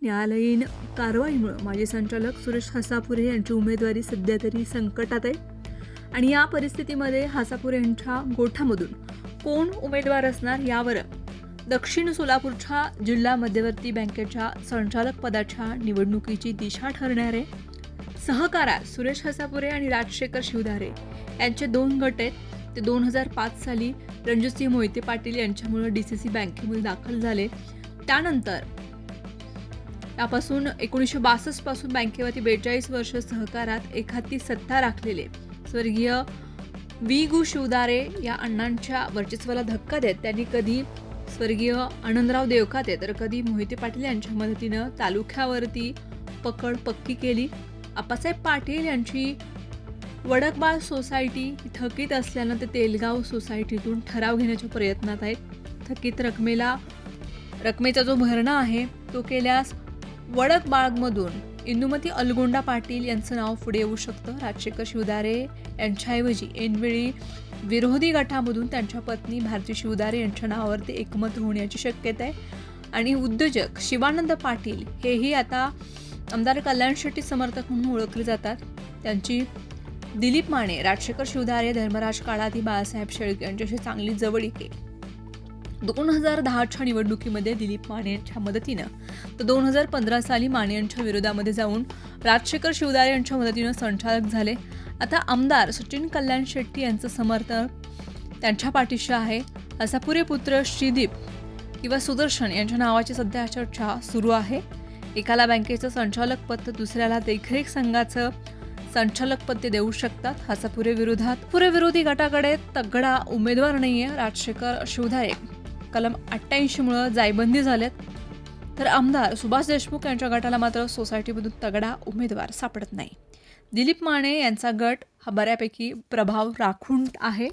न्यायालयीन कारवाईमुळे माजी संचालक सुरेश हासापुरे यांची उमेदवारी सध्या तरी संकटात आहे आणि या परिस्थितीमध्ये हासापुरे यांच्या गोठामधून कोण उमेदवार असणार यावर दक्षिण सोलापूरच्या जिल्हा मध्यवर्ती बँकेच्या संचालक पदाच्या निवडणुकीची दिशा ठरणार आहे. सहकारात सुरेश हासापुरे आणि राजशेखर शिवधारे यांचे 2 गट आहेत. ते 2005 साली रणजितसिंह मोहिते पाटील यांच्यामुळे DCC बँकेमध्ये दाखल झाले. त्यानंतर यापासून 1962 पासून बँकेवरती 42 वर्ष सहकारात एखादी सत्ता राखलेले स्वर्गीय गु शिवधारे या अण्णांच्या वर्चस्वाला धक्का देत त्यांनी कधी स्वर्गीय आनंदराव देवखाते तर कधी मोहिते पाटील यांच्या मदतीनं तालुक्यावरती पकड पक्की केली. आप्पासाहेब पाटील यांची वडकबाळ सोसायटी ही थकीत असल्यानं ते तेलगाव सोसायटीतून ठराव घेण्याच्या प्रयत्नात आहेत. थकीत रकमेचा जो भरणा आहे तो केल्यास वडकबाळमधून इंदुमती अलगोंडा पाटील यांचं नाव पुढे येऊ शकतं. राजशेखर शिवधारे यांच्याऐवजी ऐनवेळी विरोधी गटामधून त्यांच्या पत्नी भारती शिवधारे यांच्या नावावरती एकमत होण्याची शक्यता आहे. आणि उद्योजक शिवानंद पाटील हेही आता आमदार कल्याण शेट्टी समर्थक म्हणून ओळखले जातात. त्यांची दिलीप माने, राजशेखर शिवधारे, धर्मराज काळाती, बाळासाहेब शेळके यांच्याशी चांगली जवळीक आहे. 2010च्या निवडणुकीमध्ये दिलीप माने यांच्या मदतीनं तर 2015 साली माने यांच्या विरोधामध्ये जाऊन राजशेखर शिवधारे यांच्या मदतीनं संचालक झाले. आता आमदार सचिन कल्याण शेट्टी यांचं समर्थन त्यांच्या पाठीशी आहे. हासापुरे पुत्र श्रीदीप किंवा सुदर्शन यांच्या नावाची सध्या चर्चा सुरू आहे. एकाला बँकेचं संचालक पद तर दुसऱ्याला देखरेख संघाचं संचालक पद ते देऊ शकतात. हासापुरे विरोधी गटाकडे तगडा उमेदवार नाहीये. राजशेखर शिवधारे कलम 88 मुळे जायबंदी झालेत. तर आमदार सुभाष देशमुख यांच्या गटाला मात्र सोसायटीमधून तगडा उमेदवार सापडत नाही. दिलीप माने यांचा गट हा बऱ्यापैकी प्रभाव राखून आहे.